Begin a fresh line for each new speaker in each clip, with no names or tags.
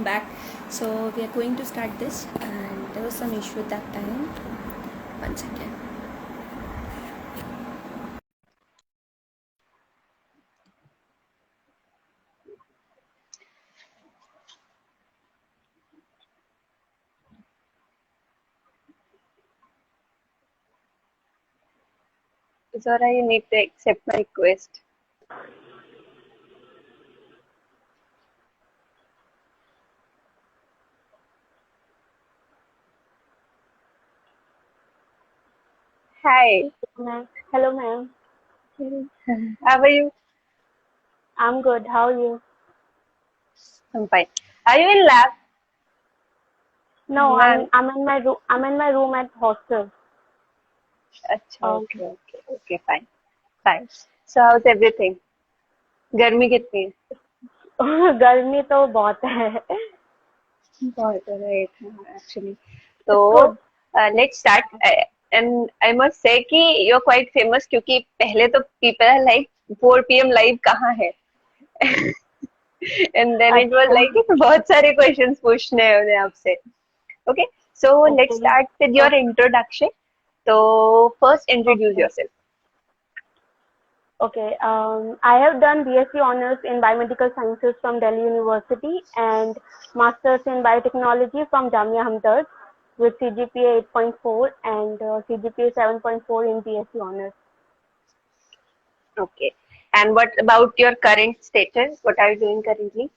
welcome back. So we are going to start this, and there was some issue at that time. 1 second.
Zora, you need to accept my request. Hi.
Hello, ma'am.
How are you?
I'm good. How are you?
I'm fine. Are you in lab?
No,
Ma'am.
I'm in my room. I'm in my room at hostel.
अच्छा, okay, fine. So how's everything? गर्मी कितनी है?
गर्मी तो बहुत है.
बहुत है actually.
It's
So
good.
let's start. And I must say कि you're quite famous क्योंकि पहले तो people are like 4 p.m. live कहाँ है? And then it was
अच्छा.
like बहुत सारे questions पूछने हैं उन्हें आपसे. Okay, so let's
Okay.
start with your introduction. So first introduce
Okay.
yourself.
Okay. I have done BSc Honors in Biomedical Sciences from Delhi University and Masters in Biotechnology from Jamia Hamdard with CGPA 8.4 and CGPA 7.4 in BSc Honors.
Okay. And what about your current status? What are you doing currently?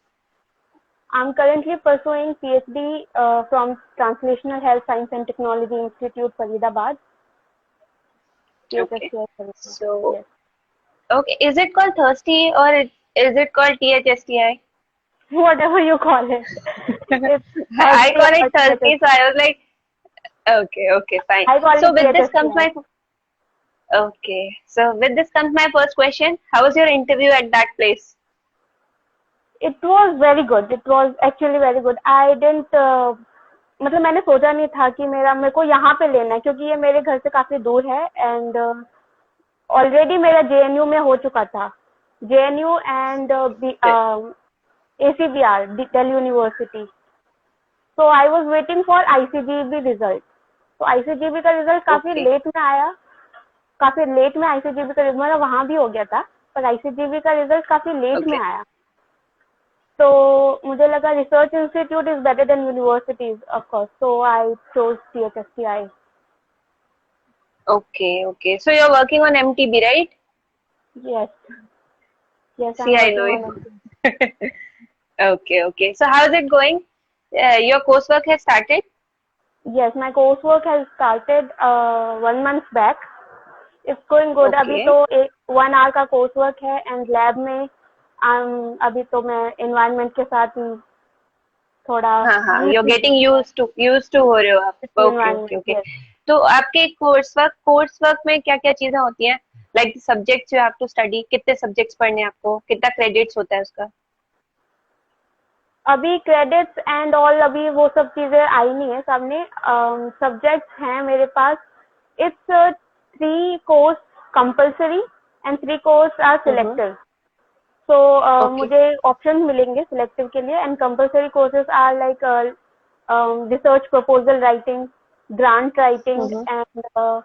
I'm currently pursuing PhD from Translational Health Science and Technology Institute, Faridabad.
Okay.
THSTI.
So,
Yes.
okay. Is it called thirsty or is it called THSTI?
Whatever you call it. It's
I
Thursday
call it
or
thirsty, so
THSTI.
I was like, okay, fine.
I call
So
it
with this comes
THSTI.
my first question. How was your interview at that place?
It was very good. It was actually very good. I didn't मतलब मैंने सोचा नहीं था कि मेरे को यहाँ पे लेना है क्योंकि ये मेरे घर से काफी दूर है एंड ऑलरेडी मेरा जेएनयू में हो चुका था. JNU and ACBR, Delhi University. So I was waiting for ICGB result. तो ICGB का रिजल्ट काफी
Okay.
लेट में आया. काफी लेट में ICGB का रिजल्ट मतलब वहां भी हो गया था पर ICGB का रिजल्ट काफी लेट में
Okay.
आया. तो मुझे लगा research institute is better than universities of course. So I chose THSTI.
Okay. So you're working on MTB, right?
Yes. Yes,
See,
I'm
I
working
know
on it.
you. Okay. So how is it going? Your coursework has started?
Yes, my coursework has started 1 month back. It's going good. अभी
Okay.
तो 1 hour का coursework है and lab में अभी तो मैं environment के साथ थोड़ा
हाँ. You're getting used to हो रहे हो आप.
environment.
Okay.
Yes.
तो आपके कोर्स वर्क में क्या क्या चीजें होती हैं? Like subjects you have to study, कितने सब्जेक्ट्स पढ़ने हैं आपको, कितना क्रेडिट्स होता है उसका?
अभी क्रेडिट्स एंड ऑल अभी वो सब चीजें आई नहीं है सामने. सब्जेक्ट्स हैं मेरे पास. It's 3 course compulsory and 3 course are selective. So
Okay.
मुझे ऑप्शन मिलेंगे सिलेक्टिव के लिए and compulsory courses are like research proposal writing, grant writing and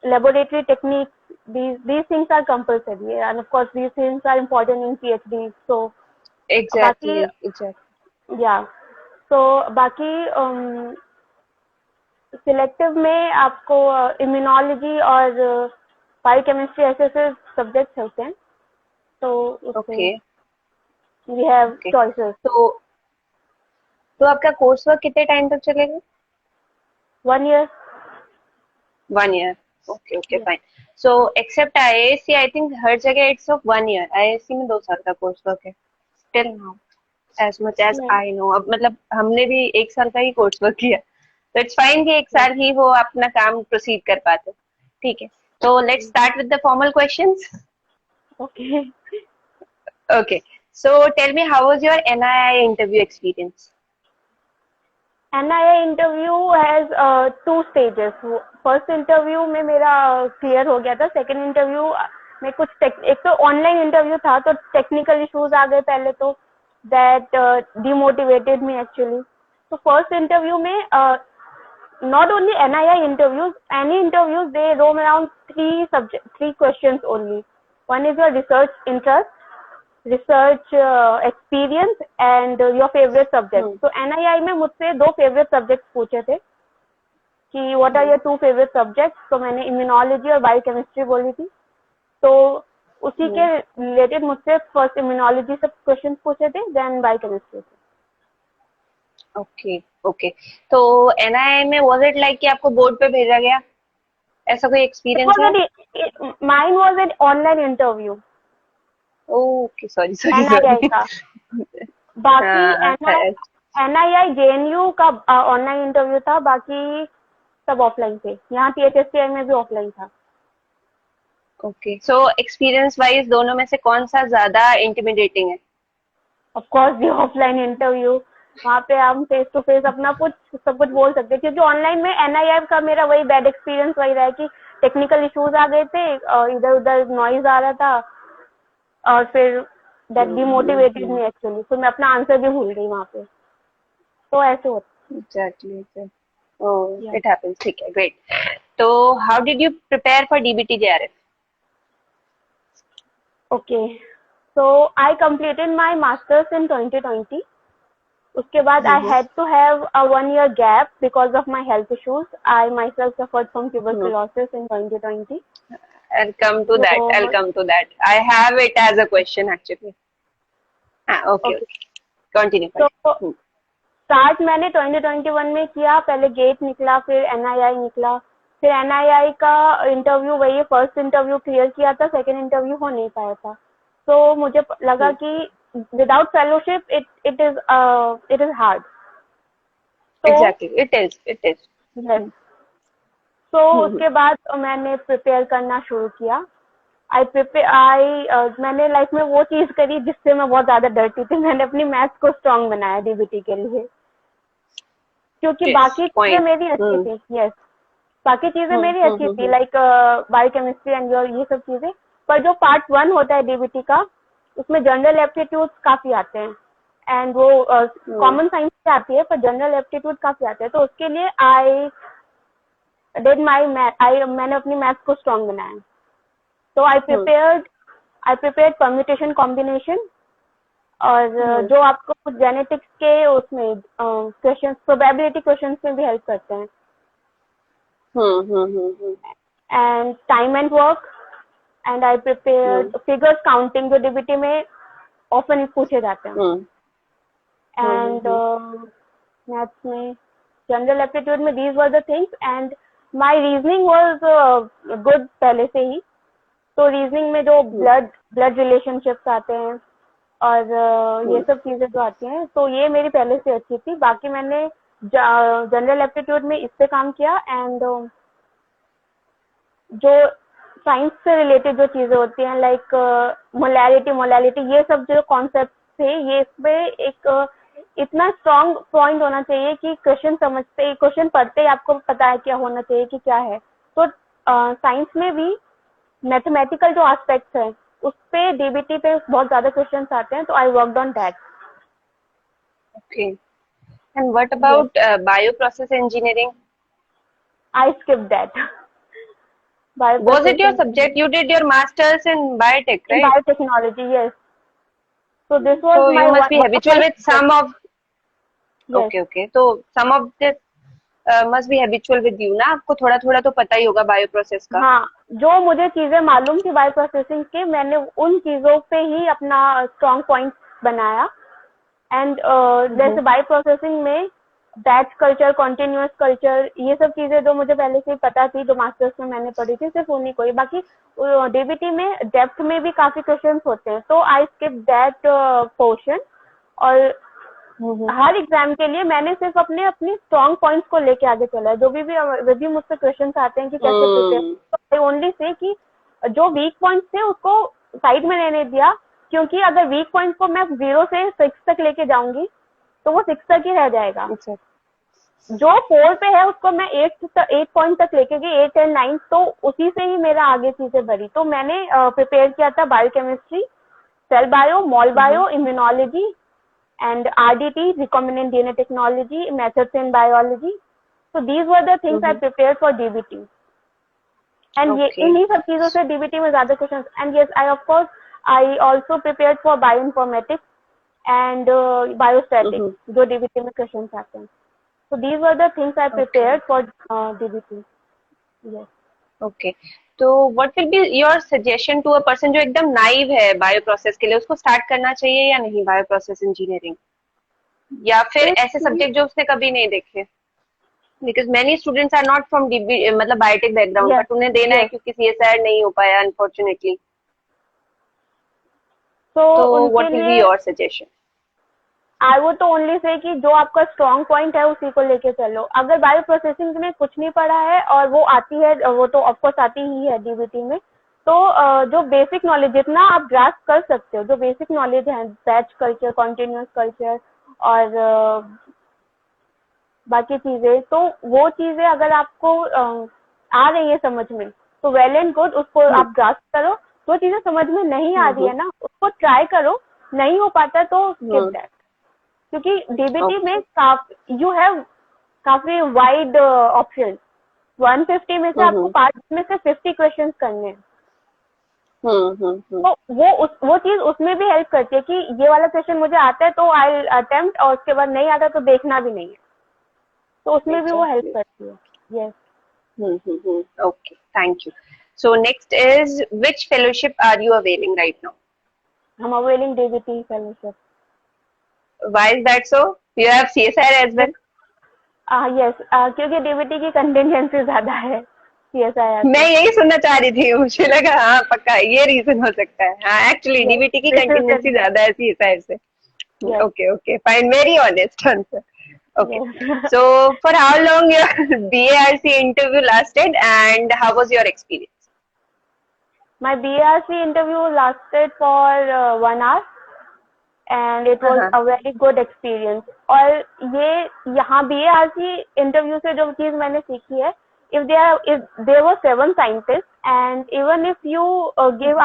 laboratory techniques. These things are compulsory and of course these things are important in PhD. So बाकी
Exactly.
या तो बाकी selective में आपको immunology और biochemistry ऐसे ऐसे subjects होते हैं तो उसमें
Okay.
We have
Okay.
Choices.
तो आपका कोर्स वर्क कितने टाइम तक चलेगा?
1 year.
1 year. Okay, fine. So except IISc, I think हर जगह it's of 1 year. IISc में 2 साल का कोर्स वर्क है. Till now, as much as I know. अब मतलब हमने भी 1 साल का ही कोर्स वर्क किया. तो इट्स फाइन कि 1 साल ही वो अपना काम प्रोसीड कर पाते. ठीक है. तो let's start with the formal questions.
Okay.
Okay. So tell me, how was your NII interview experience?
NII interview has 2 stages. First interview में मेरा क्लियर हो गया था. सेकंड इंटरव्यू में कुछ एक तो ऑनलाइन इंटरव्यू था तो टेक्निकल इश्यूज आ गए पहले तो that demotivated me actually. So first interview में not only NII interviews, any interviews they roam around three questions only. One is your research interest, research experience and your favorite subject. So NII में मुझसे 2 favorite subjects पूछे थे कि what are your 2 favorite subjects. तो मैंने immunology और biochemistry बोली थी. तो उसी के रिलेटेड मुझसे फर्स्ट इम्यूनोलॉजी से क्वेश्चंस पूछे थे, देन बायोकेमिस्ट्री से.
Okay okay. तो एनआईआई में वाज इट लाइक कि आपको बोर्ड पे भेजा गया, ऐसा कोई एक्सपीरियंस है?
Mine was an online interview.
Okay sorry
NII का. बाकी एनआईआई जेएनयू का ऑनलाइन इंटरव्यू था, बाकी सब ऑफलाइन थे. यहाँ टीएचएससीआई में भी ऑफलाइन था.
ओके. सो एक्सपीरियंस वाइज दोनों में से कौन सा ज्यादा इंटिमिडेटिंग है?
Of course the offline interview. वहाँ पे हम फेस टू फेस अपना सब कुछ बोल सकते हैं, क्योंकि ऑनलाइन में एनआईआई का मेरा वही बैड एक्सपीरियंस वही रहा है कि टेक्निकल इश्यूज आ गए थे, इधर उधर नॉइज आ रहा था और फिर दैट डिमोटिवेटेड मी एक्चुअली. फिर मैं अपना आंसर भी भूल गई वहाँ पे. तो ऐसे होता.
एग्जैक्टली. Oh, it happens. ठीक है, ग्रेट. तो how did you prepare for DBT JRF?
Okay, so I completed my masters in 2020. उसके बाद I had to have a 1 year gap because of my health issues. I myself suffered from tuberculosis in 2020.
I'll come to that. I have it as a question actually. Okay. Continue.
So start मैंने 2021 में किया. पहले gate निकला, फिर NII निकला, फिर NII का interview वही फर्स्ट इंटरव्यू क्लियर किया था, सेकंड इंटरव्यू हो नहीं पाया था. तो मुझे लगा कि without fellowship it is hard.
Exactly. It is.
Yes. तो उसके बाद मैंने प्रिपेयर करना शुरू किया. मैंने लाइफ में वो चीज करी जिससे मैं बहुत ज्यादा डरती थी. मैंने अपनी मैथ्स को स्ट्रांग बनाया डीबीटी के लिए, क्योंकि बाकी चीजें मेरी अच्छी थी. यस, बाकी चीजें मेरी अच्छी थी, लाइक बायोकेमिस्ट्री एंड ये सब चीजें. पर जो पार्ट 1 होता है डीबीटी का, उसमें जनरल एप्टीट्यूड काफी आते हैं एंड वो कॉमन साइंस से आती है, पर जनरल एप्टीट्यूड काफी आते हैं. तो उसके लिए मैंने अपनी मैथ्स को स्ट्रांग बनाया. तो आई प्रिपेयर्ड परम्यूटेशन कॉम्बिनेशन और जो आपको जेनेटिक्स के उसमें क्वेश्चंस, प्रोबेबिलिटी क्वेश्चंस में भी हेल्प करते हैं. And time and work. And I prepared figures counting, जो डीबीटी में ऑफन पूछे जाते हैं. एंड मैथ्स में, जनरल एप्टीट्यूड में, these were the things. And my reasoning was good पहले से ही. तो रीजनिंग में जो ब्लड रिलेशनशिप्स आते हैं और ये सब चीजें जो आती हैं, तो ये मेरी पहले से अच्छी थी. बाकी मैंने जनरल एप्टीट्यूड में इस पे काम किया. एंड जो साइंस से रिलेटेड जो चीजें होती हैं, लाइक मोलैलिटी, ये सब जो कॉन्सेप्ट थे, ये इसमें एक इतना स्ट्रॉन्ग पॉइंट होना चाहिए कि क्वेश्चन पढ़ते ही आपको पता है क्या होना चाहिए कि क्या है. तो साइंस में भी मैथमेटिकल जो एस्पेक्ट्स है, उस पे डीबीटी पे बहुत ज्यादा क्वेश्चंस आते हैं. तो I worked on that.
Okay. And what about bioprocess engineering?
I skip that.
Was it your subject? You did your masters in biotech, right?
Biotechnology, yes. So this was
so
my.
You must be habitual with some of. Yes. Okay. So some of this must be habitual with you, ना? आपको थोड़ा थोड़ा तो पता ही होगा bioprocess का.
हाँ, जो मुझे चीजें मालूम थी बायोप्रोसेसिंग के, मैंने उन चीजों पे ही अपना स्ट्रॉन्ग पॉइंट बनाया. एंड जैसे बायोप्रोसेसिंग में बैच कल्चर, कॉन्टिन्यूअस कल्चर, ये सब चीजें जो मुझे पहले से ही पता थी, जो मास्टर्स में मैंने पढ़ी थी, सिर्फ उन्हीं को ही. बाकी डीबीटी में डेप्थ में भी काफी क्वेश्चंस होते हैं, तो आई स्किप दैट पोर्शन. और हर एग्जाम के लिए मैंने सिर्फ अपनी स्ट्रॉन्ग पॉइंट्स को लेके आगे चला है. जो भी मुझसे क्वेश्चंस आते हैं कि कैसे प्रिपेयर, आई ओनली से कि जो वीक पॉइंट्स थे उसको साइड में रहने दिया, क्योंकि अगर वीक पॉइंट्स को मैं 0 से 6 तक लेके जाऊंगी तो वो 6 तक ही रह जाएगा. जो 4 पे है उसको मैं 8 पॉइंट तक लेके गई, 8 और 9. तो उसी से ही मेरा आगे चीजें बढ़ी. तो मैंने प्रिपेयर किया था biochemistry, cell bio, mol bio, immunology and RDT, recombinant DNA technology, methods in biology. So these were the things I prepared for DBT. And ये
Okay.
इन्हीं सब चीजों से DBT में ज्यादा questions. And yes, I also prepared for bioinformatics and biostatics, जो DBT में questions आते हैं. So these were the things I prepared for DBT. Yes.
Okay. तो what will be your suggestion to a person जो एकदम naive है bio process के लिए, उसको स्टार्ट करना चाहिए या नहीं बायो प्रोसेस इंजीनियरिंग, या फिर ऐसे सब्जेक्ट जो उसने कभी नहीं देखे? Because many students are not from मतलब बायोटेक बैकग्राउंड, बट उन्हें देना है क्योंकि CSIR नहीं हो पाया अनफॉर्चुनेटली.
तो
what will be your suggestion?
I would तो ओनली से कि जो आपका स्ट्रॉन्ग पॉइंट है उसी को लेके चलो. अगर बायो प्रोसेसिंग में कुछ नहीं पढ़ा है और वो आती है, वो तो ऑफकोर्स आती ही है DBT में, तो जो बेसिक नॉलेज जितना आप ग्रास्प कर सकते हो, जो बेसिक नॉलेज है बैच कल्चर, कॉन्टिन्यूअस कल्चर और बाकी चीजें, तो वो चीजें अगर आपको आ रही है समझ में तो वेल एंड गुड, उसको आप ग्रास्प करो. जो चीजें समझ में नहीं आ रही है ना, उसको ट्राई करो. नहीं हो पाता तो स्किप दैट, क्योंकि DBT में यू हैव काफी वाइड ऑप्शन. 150 में से आपको 5 में से 50 क्वेश्चंस करने हैं. तो वो चीज उसमें भी हेल्प करती है कि ये वाला क्वेश्चन मुझे आता है तो आई अटेम्प्ट, और उसके बाद नहीं आता तो देखना भी नहीं है. तो उसमें भी वो हेल्प करती है. Yes.
Okay, thank you. So next is, which fellowship are you availing right now?
I'm availing DBT fellowship.
Why is that so? You have CSIR as well?
Yes, क्योंकि DBT की कंटिजेंसी ज्यादा है CSIR.
मैं यही सुनना चाह रही थी, मुझे लगा हाँ पक्का ये रीजन हो सकता है. हाँ, एक्चुअली DBT की कंटिजेंसी ज्यादा है CSIR से. Okay, fine, very honest answer. Okay. So for how long your BARC interview lasted and how was your experience?
My BARC interview lasted for 1 hour and it was a very good experience. और ये यहाँ BARC interview से जो चीज मैंने सीखी है, if there were 7 scientists and even if you give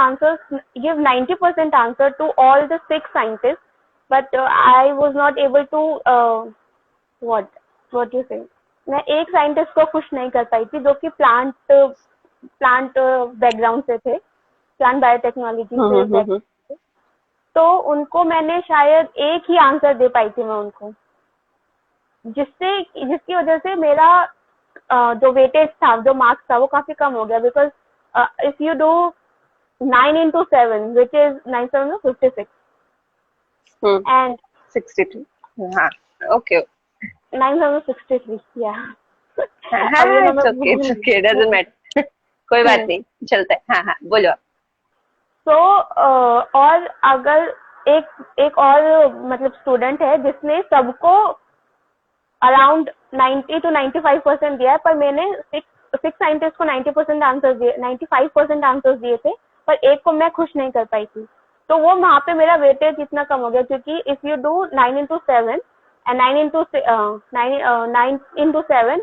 90% answer to all the 6 scientists, but I was not able to what you say, मैं एक साइंटिस्ट को खुश नहीं कर पाई थी जो कि प्लांट बैकग्राउंड से थे, प्लांट बायोटेक्नोलॉजी से. तो उनको मैंने शायद एक ही आंसर दे पाई थी मैं उनको, जिसकी वजह से मेरा जो वेटेज था, जो मार्क्स था, वो काफी कम हो गया. Because if you do 9 into 7 which is 9 7 56 and
62. हाँ, okay.
9 7 63. Yeah.
It's okay, doesn't matter. कोई बात नहीं, चलता है. हाँ, बोलो.
तो और अगर एक और मतलब स्टूडेंट है जिसने सबको अराउंड 90 to 95% दिया है, पर मैंने 6 साइंटिस्ट को 90% आंसर दिए, 95% आंसर्स दिए थे, पर एक को मैं खुश नहीं कर पाई थी. तो वो वहां पे मेरा वेटेज इतना कम हो गया, क्योंकि if you do 9 into 7 and 9 into 7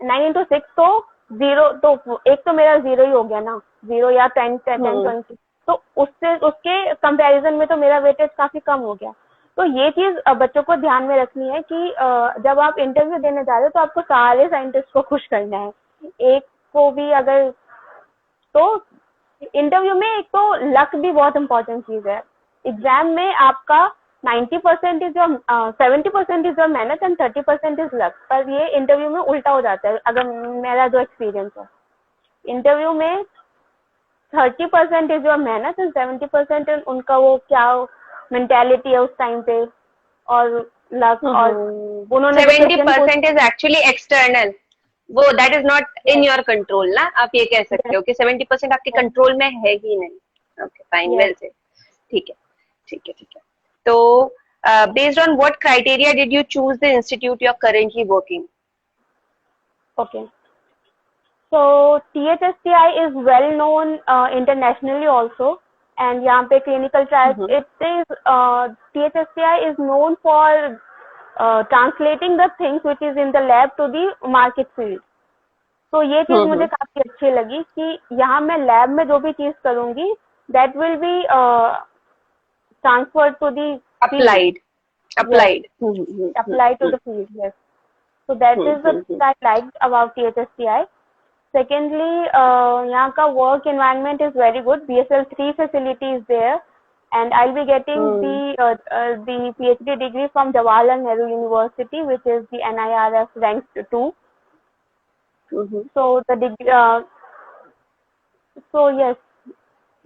9 into 6 तो 0, तो एक तो मेरा 0 ही हो गया ना, 0 या 10 20. तो उसके कंपैरिजन में तो मेरा वेटेज काफी कम हो गया. तो ये चीज बच्चों को ध्यान में रखनी है कि जब आप इंटरव्यू देने जा रहे हो तो आपको सारे साइंटिस्ट को खुश करना है. एक को भी अगर, तो इंटरव्यू में एक तो लक भी बहुत इंपॉर्टेंट चीज है. एग्जाम में आपका 90% इज योर 70% इज योर मेहनत एंड 30% इज लक. पर ये इंटरव्यू में उल्टा हो जाता है. अगर मेरा जो एक्सपीरियंस है, इंटरव्यू में 30% इज योर मेहनत एंड 70% उनका वो क्या मेंटेलिटी है उस टाइम पे, और लक. और उन्होंने
70% इज एक्चुअली एक्सटर्नल, वो that is not in your control ना. आप ये कह सकते हो कि 70% आपके कंट्रोल में है ही नहीं. Okay, fine, well said. ठीक है. तो based on what criteria did you choose the institute you are currently working?
Okay. So THSTI is well known internationally also, and यहाँ पे clinical trials, it is THSTI is known for translating the things which is in the lab to the market field. तो ये चीज मुझे काफी अच्छी लगी कि यहाँ मैं लैब में जो भी चीज करूंगी that will be transferred to the
applied. Applied.
apply to the field. Yes. So that is the thing I liked about THSTI. Secondly, यहाँ का work environment is very good. BSL 3 facility is there, and I'll be getting the PhD degree from Jawaharlal Nehru University, which is the NIRF ranked 2. So the degree, so yes,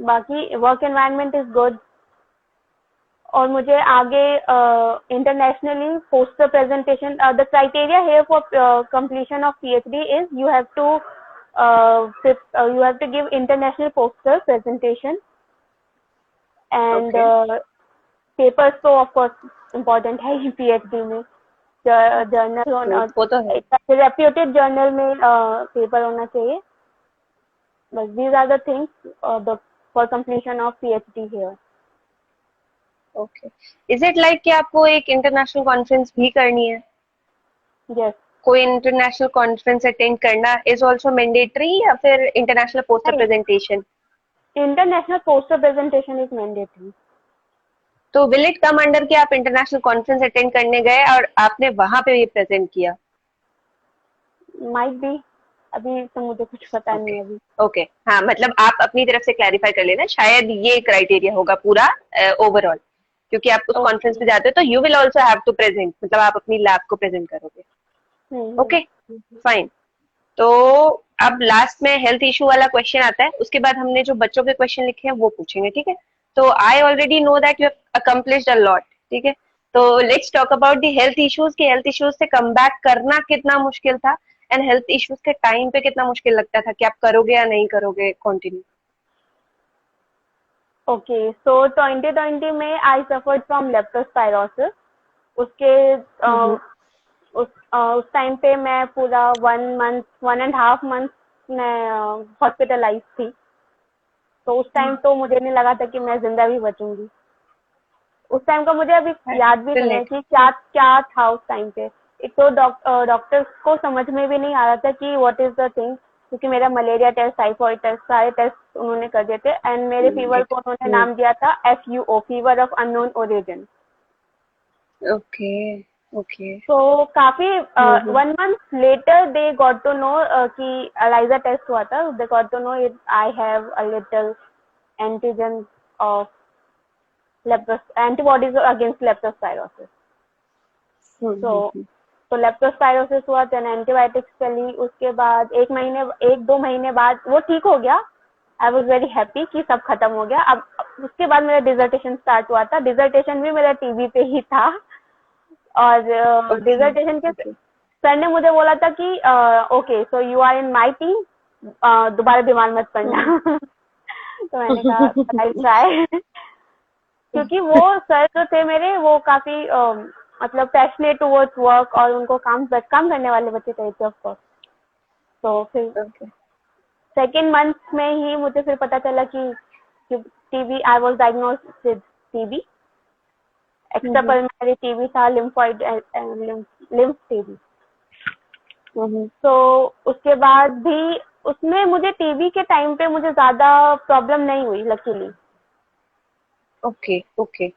बाकी work environment is good. और मुझे आगे internationally poster presentation, the criteria here for completion of PhD is you have to give international poster presentation, and papers तो of course important है ही PhD में, journal
वो तो है.
reputed journal में paper होना चाहिए. But these are the things for completion of PhD here.
Okay. Is it like कि आपको एक इंटरनेशनल कॉन्फ्रेंस भी करनी है?
Yes.
कोई इंटरनेशनल कॉन्फ्रेंस अटेंड करना इज आल्सो मैंडेटरी या फिर international poster presentation?
International poster presentation is mandatory.
तो विल इट कम अंडर कि आप इंटरनेशनल कॉन्फ्रेंस अटेंड करने गए और आपने वहां पे ये प्रेजेंट किया?
Might be. अभी तो मुझे कुछ पता नहीं अभी.
ओके, हाँ, मतलब आप अपनी तरफ से क्लैरिफाई कर लेना, शायद ये क्राइटेरिया होगा पूरा ओवरऑल, क्योंकि आप उस कॉन्फ्रेंस पे जाते हो तो you will also have to present, मतलब आप अपनी लैब को प्रेजेंट करोगे. Okay, fine. तो अब लास्ट में हेल्थ इशू वाला क्वेश्चन आता है, उसके बाद हमने जो बच्चों के क्वेश्चन लिखे हैं वो पूछेंगे, ठीक है? तो I already know that you have accomplished a lot, ठीक है? तो let's talk about the health issues कि हेल्थ इश्यूज से कम बैक करना कितना मुश्किल था, एंड हेल्थ इश्यूज के टाइम पे कितना मुश्किल लगता था कि आप करोगे या नहीं करोगे कंटिन्यू.
ओके, सो 2020 में आई सफर्ड फ्रॉम लेप्टोस्पायरोसिस. उसके उस टाइम पे मैं पूरा 1.5 मंथ मैं हॉस्पिटलाइज थी. तो उस टाइम तो मुझे नहीं लगा था कि मैं जिंदा भी बचूंगी. उस टाइम का मुझे अभी याद भी नहीं है कि क्या था उस टाइम पे. एक तो डॉक्टर्स को समझ में भी नहीं आ रहा था कि व्हाट इज द थिंग, क्योंकि मेरा मलेरिया टेस्ट, टाइफाइड टेस्ट, सारे टेस्ट उन्होंने कर दिए थे, एंड मेरे फीवर को उन्होंने नाम दिया था FUO, fever of unknown origin.
Okay.
तो काफी 1 month later they got to know कि ELISA टेस्ट हुआ था. They got to know I have a little antigen of antibodies against leptospirosis. तो लेप्टोस्पायरोसिस हुआ, देन एंटीबायोटिक्स चली. उसके बाद 1-2 महीने बाद वो ठीक हो गया. आई वॉज वेरी हैप्पी कि सब खत्म हो गया. अब उसके बाद मेरा डिजर्टेशन स्टार्ट हुआ था. डिजर्टेशन भी मेरा टीबी पे ही था, और डिजर्टेशन के सर ने मुझे बोला था कि okay, so you are in my team, दोबारा बीमार मत पड़ना. तो मैंने कहा आई ट्राई, क्योंकि वो सर जो थे मेरे, वो काफी मतलब पैशनेट टुवर्ड्स वर्क, और उनको काम करने वाले बच्चे थे ऑफ कोर्स. तो फिर सेकेंड मंथ में ही मुझे फिर पता चला कि TB, I was diagnosed with TB. Extrapulmonary TB था, लिम्फोइड लिम्फ टीबी. तो उसके बाद भी उसमें मुझे टीबी के टाइम पे मुझे ज्यादा प्रॉब्लम नहीं हुई, luckily.
Okay.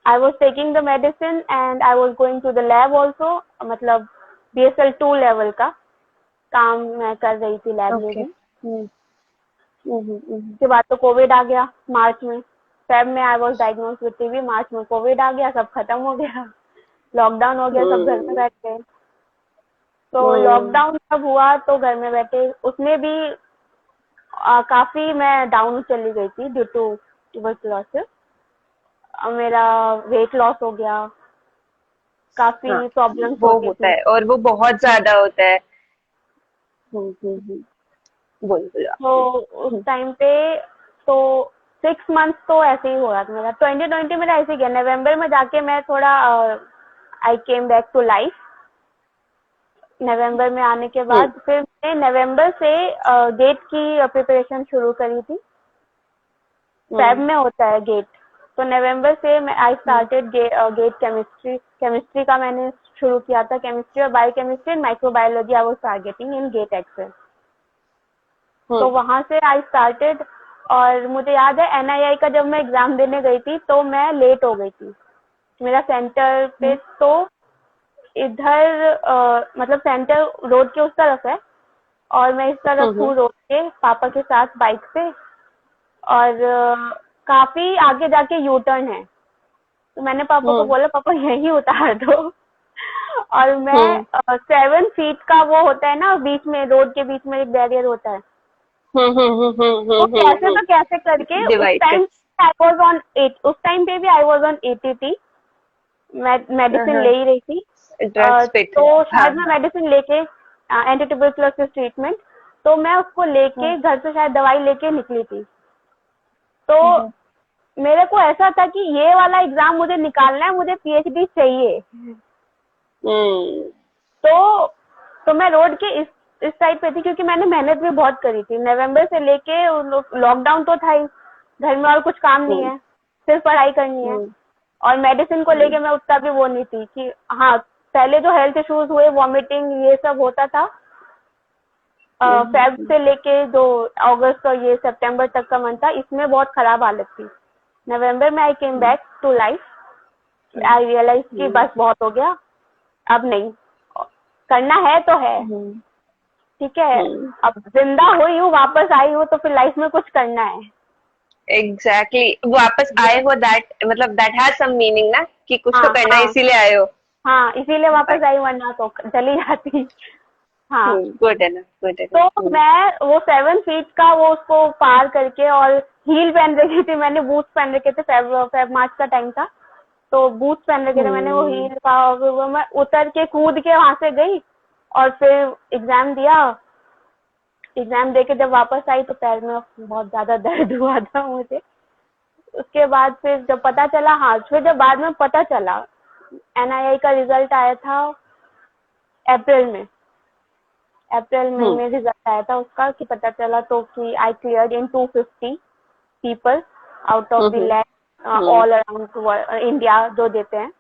I was taking the medicine and I was going to the lab also, मतलब BSL 2 लेवल का काम मैं कर रही थी लैब में. उसके बाद तो कोविड आ गया मार्च में. फेब में I was diagnosed with TB, March में कोविड आ गया, सब खत्म हो गया, लॉकडाउन हो गया, सब घर में बैठ गए. तो लॉकडाउन जब हुआ तो घर में बैठे, उसमें भी काफी मैं डाउन चली गई थी ड्यू टू ट्यूबरकुलोसिस. मेरा वेट लॉस हो गया, काफी प्रॉब्लम्स
होता है, और वो बहुत ज्यादा होता है. बोल.
तो उस टाइम पे तो 6 months तो ऐसे ही हो रहा था मेरा. 2020 मेरा ऐसे गया. नवंबर में जाके मैं थोड़ा आई केम बैक टू लाइफ. नवंबर में आने के बाद फिर मैंने नवंबर से गेट की प्रिपरेशन शुरू करी थी. फेब में होता है गेट, तो नवंबर से मैं आई स्टार्टेड गेट केमिस्ट्री का मैंने शुरू किया था. केमिस्ट्री और biochemistry and microbiology I was targeting in GATE XL. तो वहां से आई स्टार्टेड. और मुझे याद है NII का जब मैं एग्जाम देने गई थी तो मैं लेट हो गई थी, मेरा सेंटर पे तो इधर मतलब सेंटर रोड के उस तरफ है और मैं इस तरफ हूँ रोड के पापा के साथ बाइक से। और काफी आगे जाके यू टर्न है, तो मैंने पापा को बोला पापा यही उतार दो। और मैं 7 फीट का वो होता है ना, बीच में रोड के बीच में एक बैरियर होता है, तो कैसे करके उस टाइम आई वाज ऑन 8, उस टाइम पे भी आई वाज ऑन ATT, मैं मेडिसिन ले ही रही थी। तो शायद मैं मेडिसिन लेके एंटी ट्यूबरकुलोसिस ट्रीटमेंट, तो मैं उसको लेके घर से शायद दवाई लेके निकली थी। तो मेरे को ऐसा था कि ये वाला एग्जाम मुझे निकालना है, मुझे PhD चाहिए। तो मैं रोड के इस साइड पे थी, क्योंकि मैंने मेहनत भी बहुत करी थी। नवंबर से लेके लॉकडाउन तो था ही, घर में और कुछ काम नहीं है, सिर्फ पढ़ाई करनी है। और मेडिसिन को लेके मैं उतना भी वो नहीं थी कि हाँ, पहले जो हेल्थ इश्यूज हुए, वॉमिटिंग ये सब होता था, फेब से लेके जो अगस्त और ये सितंबर तक का मंथ था, इसमें बहुत खराब हालत थी। नवंबर में I came back to life, I realise कि बस बहुत हो गया, अब नहीं, करना है तो है, ठीक है, अब जिंदा हुई हूँ, वापस आई हूँ, तो फिर लाइफ में कुछ करना है।
एग्जैक्टली वापस आए हो, दैट मतलब दैट हैज सम मीनिंग ना, कि कुछ तो करना है, इसीलिए आए हो।
हाँ, इसीलिए वापस आई, वरना तो चली जाती। हाँ,
गुड है ना, गुड है।
तो मैं वो 7 फीट का वो उसको पार करके, और हील पहन रखी थी मैंने, बूट्स पहन रखे थे, फेब मार्च का टाइम था, तो बूट्स पहन रखे थे मैंने, वो हील का, वो मैं उतर के कूद के वहां से गई और फिर एग्जाम दिया। एग्जाम दे के जब वापस आई तो पैर में बहुत ज्यादा दर्द हुआ था मुझे। उसके बाद फिर जब पता चला, हाँ, फिर जब बाद में पता चला NII का रिजल्ट आया था अप्रैल में रिजल्ट आया था उसका, कि पता चला तो कि I cleared in 250 people out of the lakh all around India जो देते हैं,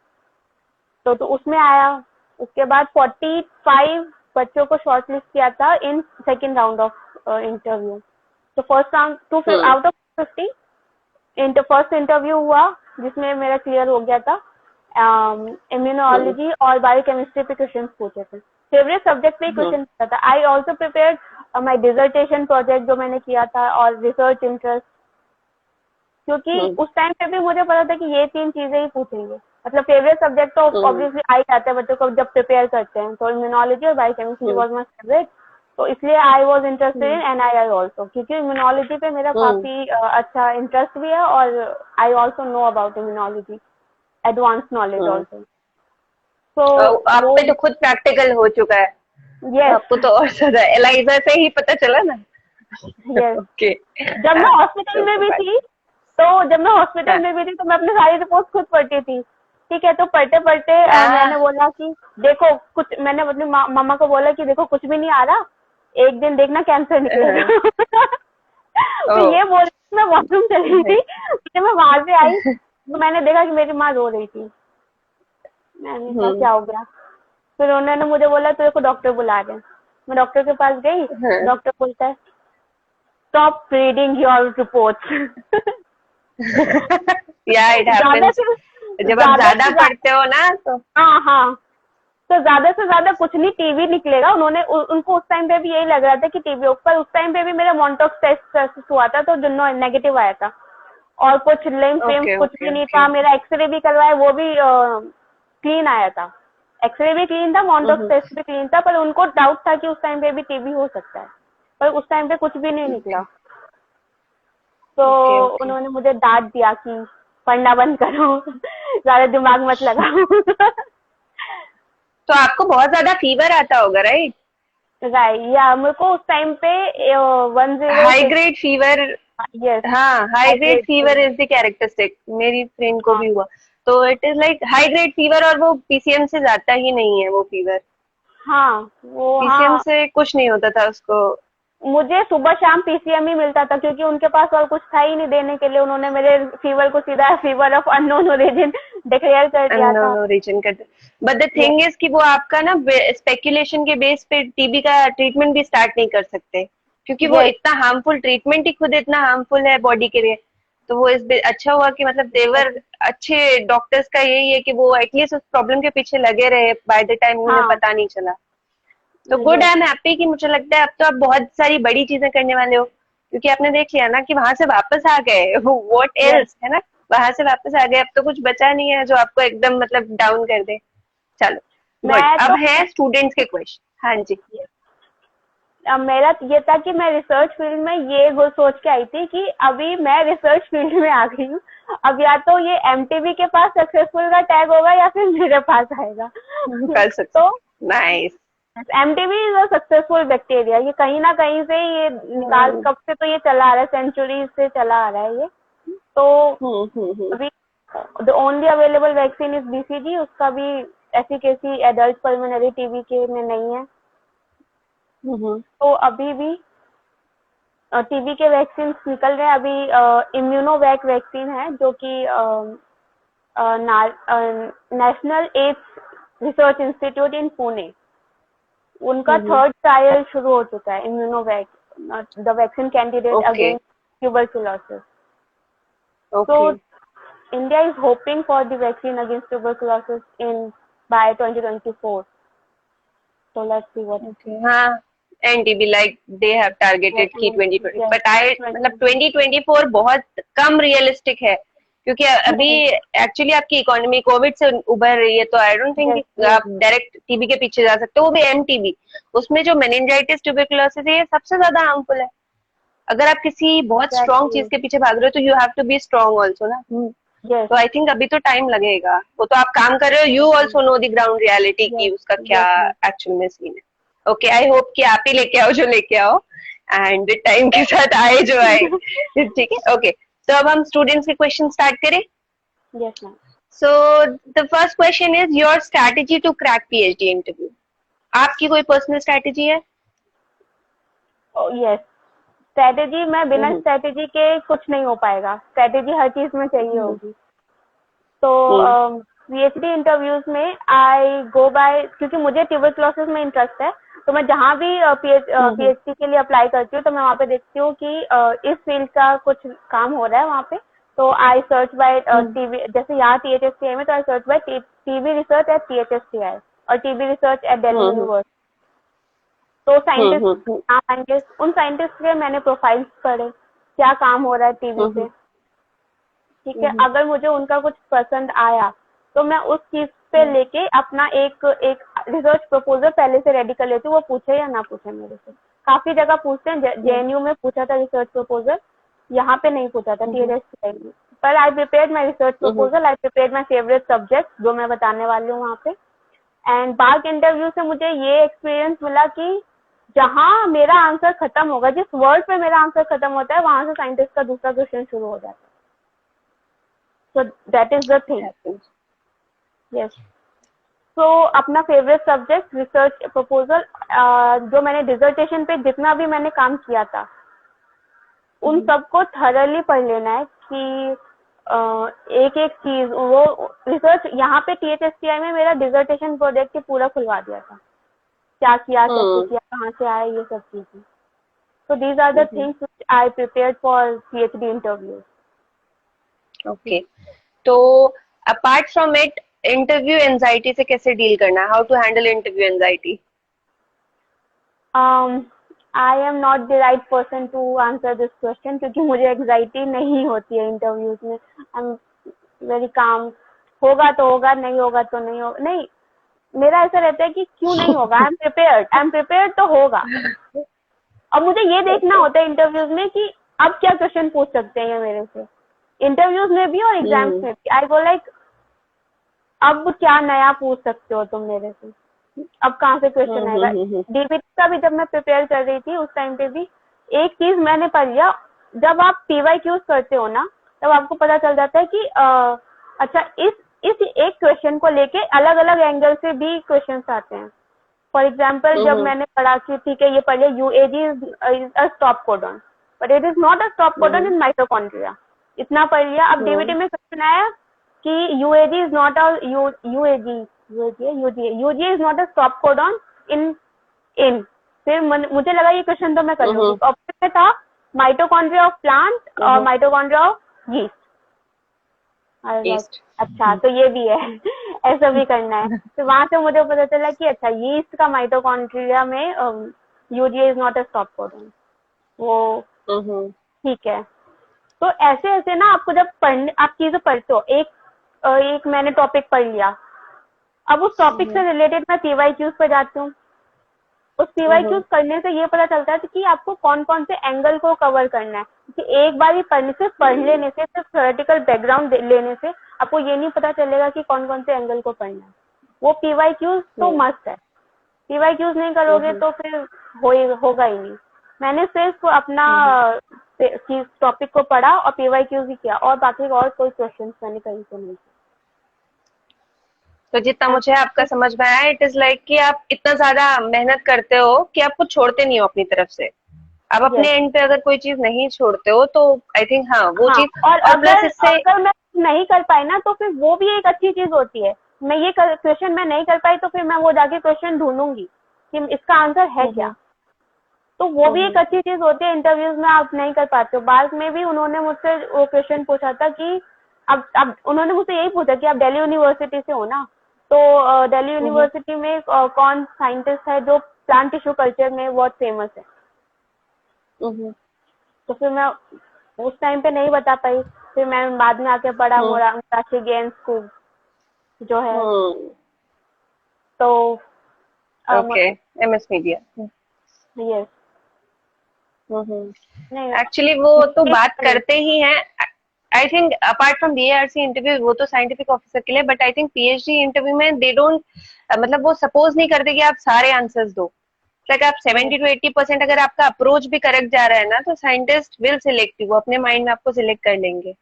तो उसमें आया। उसके बाद 45 बच्चों को शॉर्टलिस्ट किया था in second round of interview. तो first round out of 50 first interview हुआ, जिसमें मेरा क्लियर हो गया था। इम्यूनोलॉजी और बायोकेमिस्ट्री पे क्वेश्चन पूछे थे, फेवरेट सब्जेक्ट पे क्वेश्चन पूछा था। I also prepared my dissertation project जो मैंने किया था, और रिसर्च इंटरेस्ट, क्योंकि उस टाइम पे भी मुझे पता था कि ये 3 चीजें ही पूछेंगे। मतलब फेवरेट सब्जेक्ट तो ऑब्वियसली आ ही जाता है बच्चों को जब प्रिपेयर करते हैं, तो इम्यूनोलॉजी और बायोकेमिस्ट्री वाज माय फेवरेट, तो इसलिए I was interested in NII also, क्योंकि इम्यूनोलॉजी पे मेरा काफी अच्छा इंटरेस्ट भी है, और I also know about immunology, advance knowledge also. तो
आप पे तो खुद प्रैक्टिकल हो चुका है।
यस,
आपको तो और ज्यादा एलाइजा से ही पता चला ना।
यस।
ओके।
जब मैं हॉस्पिटल में भी थी, तो मैं अपनी सारी रिपोर्ट खुद पढ़ती थी, ठीक है। तो पढ़ते पढ़ते मैंने बोला कि देखो कुछ, मैंने अपनी मामा को बोला कि देखो कुछ भी नहीं आ रहा, एक दिन देखना कैंसर निकलेगा। तो ये बोल मैं वॉशरूम चली थी, मैं वहां से आई तो मैंने देखा कि मेरी माँ रो रही थी। मैंने कहा क्या हो गया, फिर उन्होंने मुझे बोला तेरे को डॉक्टर बुला रहे हैं। मैं डॉक्टर के पास गई, डॉक्टर बोलता है स्टॉप रीडिंग योर रिपोर्ट्स।
या इट हैपेंस, जब आप ज्यादा पढ़ते हो ना तो
हाँ, तो ज्यादा से ज्यादा कुछ नहीं, टीबी निकलेगा। उनको उस टाइम पे भी यही लग रहा था कि टीबी हो, पर उस टाइम पे भी मेरा मॉन्टॉक्स टेस्ट हुआ था तो नेगेटिव आया था, और कुछ लिम्फ कुछ भी नहीं था। मेरा एक्सरे भी करवाया, वो भी क्लीन आया था, एक्सरे भी क्लीन था, मॉन्टॉक्स टेस्ट भी क्लीन था, पर उनको डाउट था कि उस टाइम पे भी टीबी हो सकता है, पर उस टाइम पे कुछ भी नहीं निकला। तो उन्होंने मुझे डांट दिया कि पढ़ना बंद करो, ज्यादा दिमाग मत लगाओ।
तो आपको बहुत ज्यादा फीवर आता होगा, राइट?
या मेरे को उस टाइम पे 10
हाई ग्रेड फीवर।
यस,
हाँ, high grade fever is the characteristic. मेरी फ्रेंड को भी हुआ, तो it is like high grade fever, और वो PCM से जाता ही नहीं है वो फीवर।
हाँ, वो
PCM से कुछ नहीं होता था उसको।
मुझे सुबह शाम PCM ही मिलता था, क्योंकि उनके पास और कुछ था ही नहीं देने के लिए। उन्होंने मेरे फीवर को सीधा fever of unknown origin declare कर दिया था।
अननोन ओरिजिन कर दिया। बट द थिंग इज कि वो आपका ना स्पेकुलेशन के बेस पे टीबी का ट्रीटमेंट भी स्टार्ट नहीं कर सकते, क्योंकि वो इतना हार्मफुल ट्रीटमेंट ही खुद इतना हार्मफुल है बॉडी के लिए। तो वो इस अच्छा हुआ कि मतलब देवर अच्छे डॉक्टर्स का यही है कि वो एटलीस्ट उस प्रॉब्लम के पीछे लगे रहे, बाय द टाइम उन्हें
हाँ
पता नहीं चला। तो good,
yes,
I am happy कि मुझे लगता है अब तो आप बहुत सारी बड़ी चीजें करने वाले हो, क्योंकि आपने देख लिया ना कि वहां से वापस आ गए, व्हाट
yes.
एल्स, है ना। वहां से वापस आ गए, अब तो कुछ बचा नहीं है जो आपको एकदम मतलब डाउन कर दे। चलो गुड,
मैं
अब
तो
है स्टूडेंट्स के क्वेश्चन। हाँ जी।
मेरा ये था कि मैं रिसर्च फील्ड में ये सोच के आई थी कि अभी मैं रिसर्च फील्ड में आ गई हूँ, अब या तो ये एमटीबी के पास सक्सेसफुल का टैग होगा या फिर मेरे पास आएगा।
कर सकते,
तो
nice.
MTB is a successful bacteria, ये कहीं ना कहीं से ये निकाल, कब से तो ये चला आ रहा है, सेंचुरी से चला आ रहा है ये। तो
हम्म।
अभी the only available vaccine is BCG, उसका भी एफिकेसी एडल्ट पल्मोनरी टीबी के में नहीं है। तो अभी भी टीबी के वैक्सीन निकल रहे हैं। अभी इम्यूनोवैक वैक्सीन है जो कि National AIDS Research Institute in Pune, उनका थर्ड ट्रायल शुरू हो चुका है, Immunovac, the vaccine candidate
okay
against tuberculosis.
Okay
So India is hoping for the vaccine against tuberculosis in by 2024. So let's see what.
Okay. हाँ, NTB like they have targeted की 2020,
Yes,
but I मतलब 2024 बहुत कम realistic है, क्योंकि अभी actually आपकी economy Covid से उभर रही है, तो आई डोंट थिंक
yes,
आप डायरेक्ट टीबी के पीछे जा सकते हो, वो भी एमटीबी। उसमें जो मेनिंजाइटिस ट्यूबरकुलोसिस है, ये सबसे ज्यादा हार्मफुल है। अगर आप किसी बहुत स्ट्रॉन्ग चीज
exactly.
के पीछे भाग रहे हो तो you have to be strong also ना।
Yes,
तो आई थिंक अभी तो टाइम लगेगा, वो तो आप काम कर रहे हो, you also know the ground reality की
yes,
उसका क्या
yes, yes.
एक्चुअल में सीन है। ओके, आई होप कि आप ही लेके आओ जो लेके आओ, एंड टाइम के साथ आए जो आए। ठीक है, ओके। तो अब हम स्टूडेंट्स के क्वेश्चन स्टार्ट करें।
Yes, ma'am.
So the first question is your strategy to crack PhD interview. आपकी कोई पर्सनल स्ट्रैटेजी है?
Oh, yes. स्ट्रेटेजी, मैं बिना स्ट्रेटेजी के कुछ नहीं हो पाएगा, स्ट्रेटेजी हर चीज में चाहिए होगी। तो पीएचडी इंटरव्यूज में आई गो बाय, क्योंकि मुझे ट्यूबरकुलोसिस में इंटरेस्ट है, तो मैं जहाँ भी पीएचडी के लिए अप्लाई करती हूँ तो मैं वहाँ पे देखती हूँ कि इस फील्ड का कुछ काम हो रहा है वहाँ पे। तो आई सर्च बाय टीबी, जैसे यहाँ टीएचएसटीआई में, तो I search by TB research at THSTI और TB research at Delhi University. तो साइंटिस्ट नाम आएंगे, उन साइंटिस्ट के मैंने प्रोफाइल्स पढ़े, क्या काम हो रहा है टीबी पे, ठीक है। अगर मुझे उनका कुछ पसंद आया तो मैं उस चीज पे लेके अपना एक रिसर्च प्रपोजल पहले से रेडी कर लेती हूँ, वो पूछे या ना पूछे मेरे से। काफी जगह पूछते हैं, जेएनयू में पूछा था रिसर्च प्रपोजल, यहाँ पे नहीं पूछा था टीएचएसटीआई में। पर आई prepared my research proposal, I prepared my favourite subject जो मैं बताने वाली हूँ वहाँ पे। एंड बाग इंटरव्यू से मुझे ये एक्सपीरियंस मिला कि जहाँ मेरा आंसर खत्म होगा, जिस वर्ड पे मेरा आंसर खत्म होता है, वहां से साइंटिस्ट का दूसरा क्वेश्चन शुरू हो जाता है। So that is the thing. Yes. So अपना फेवरेट सब्जेक्ट, रिसर्च प्रपोजल, जो मैंने डिसर्टेशन पे जितना भी मैंने काम किया था उन सबको थरली पढ़ लेना है कि एक एक चीज, वो रिसर्च यहाँ पे टीएचएसटीआई में मेरा डिसर्टेशन प्रोजेक्ट पूरा खुलवा दिया था, क्या किया, कैसे किया, कहाँ से आया, ये सब चीजें। So these are the things which I prepared for PhD interviews.
Okay, तो apart from it, interview anxiety से कैसे डील करना, how to handle interview anxiety?
I am not the right person to answer this question क्योंकि मुझे anxiety नहीं होती है interviews में। आई एम वेरी काम, होगा तो होगा, नहीं होगा तो नहीं होगा। नहीं, मेरा ऐसा रहता है कि क्यों नहीं होगा, आई एम प्रिपेयर्ड तो होगा। अब मुझे ये देखना होता है इंटरव्यूज में कि अब क्या क्वेश्चन पूछ सकते हैं मेरे से, इंटरव्यूज में भी और एग्जाम्स में भी। आई गो लाइक, अब क्या नया पूछ सकते हो तुम मेरे से, अब कहाँ से क्वेश्चन आएगा। डीबीटी का भी जब मैं प्रिपेयर कर रही थी उस टाइम पे भी एक चीज मैंने पढ़ लिया, जब आप पीवाईक्यूज करते हो ना तब आपको पता चल जाता है कि अच्छा इस एक क्वेश्चन को लेके अलग अलग एंगल से भी क्वेश्चन आते हैं। फॉर एग्जाम्पल, जब मैंने पढ़ा कि ठीक है ये पढ़ लिया, UAG is a stop codon but it is not a stop codon in mitochondria, इतना पढ़ लिया। अब डीबीटी में क्वेश्चन आया कि UAG is not a UG is not a stop codon in फिर मुझे लगा ये क्वेश्चन तो मैं कर लूंगी। ऑप्शन में था माइटोकॉन्ड्रिया ऑफ प्लांट और mitochondria of yeast. I was like,
yeast.
अच्छा तो ये भी है ऐसा भी करना है. तो वहां से मुझे पता चला कि अच्छा यीस्ट का माइटोकॉन्ड्रिया में urea is not a stop codon. वो
हम्म
ठीक है. तो ऐसे ऐसे ना आपको जब पढ़ने आप चीजें पढ़ते हो, एक मैंने टॉपिक पढ़ लिया, अब उस टॉपिक से रिलेटेड मैं पीवाईक्यूज पे जाती हूँ. उस पीवाईक्यूज करने से ये पता चलता है कि आपको कौन कौन से एंगल को कवर करना है. क्योंकि एक बार ही पढ़ने से, पढ़ लेने से, सिर्फ थ्योरेटिकल बैकग्राउंड लेने से आपको ये नहीं पता चलेगा कि कौन कौन से एंगल को पढ़ना है. वो पीवाईक्यूज तो मस्ट है. पीवाईक्यूज नहीं करोगे तो फिर होगा ही नहीं. मैंने सिर्फ अपना टॉपिक को पढ़ा और पीवाईक्यूज ही किया, और बाकी और कोई क्वेश्चन मैंने कहीं से नहीं.
तो जितना मुझे आपका समझ में आया, इट इज लाइक कि आप इतना ज्यादा मेहनत करते हो कि आप कुछ छोड़ते नहीं हो अपनी तरफ से. आप अपने एंड पे अगर कोई चीज नहीं छोड़ते हो तो आई थिंक हाँ वो चीज.
और
प्लस इससे
अगर मैं नहीं कर पाई ना तो फिर वो भी एक अच्छी चीज होती है. मैं ये क्वेश्चन मैं नहीं कर पाई तो फिर मैं वो जाके क्वेश्चन ढूंढूंगी कि इसका आंसर है क्या. तो वो भी एक अच्छी चीज होती है. इंटरव्यूज में आप नहीं कर पाते हो. बाद में भी उन्होंने मुझसे वो क्वेश्चन पूछा था कि अब उन्होंने मुझसे यही पूछा कि आप दिल्ली यूनिवर्सिटी से हो ना, तो दिल्ली यूनिवर्सिटी में कौन साइंटिस्ट है जो प्लांट टिश्यू कल्चर में बहुत फेमस है. तो फिर मैं उस टाइम पे नहीं बता पाई. फिर मैं बाद में आके पढ़ा मुराशी गेंस को जो है. तो
okay MS media.
Yes.
Actually वो तो बात करते ही हैं. I think apart from BARC interview, वो तो साइंटिफिक ऑफिसर के लिए, but I think PhD interview में दे डोंट मतलब वो सपोज नहीं करते कि आप सारे आंसर्स दो. लाइक आप 70 to 80% अगर आपका अप्रोच भी करेक्ट जा रहा है ना, तो साइंटिस्ट विल सिलेक्ट यू. वो अपने माइंड में आपको सिलेक्ट कर लेंगे.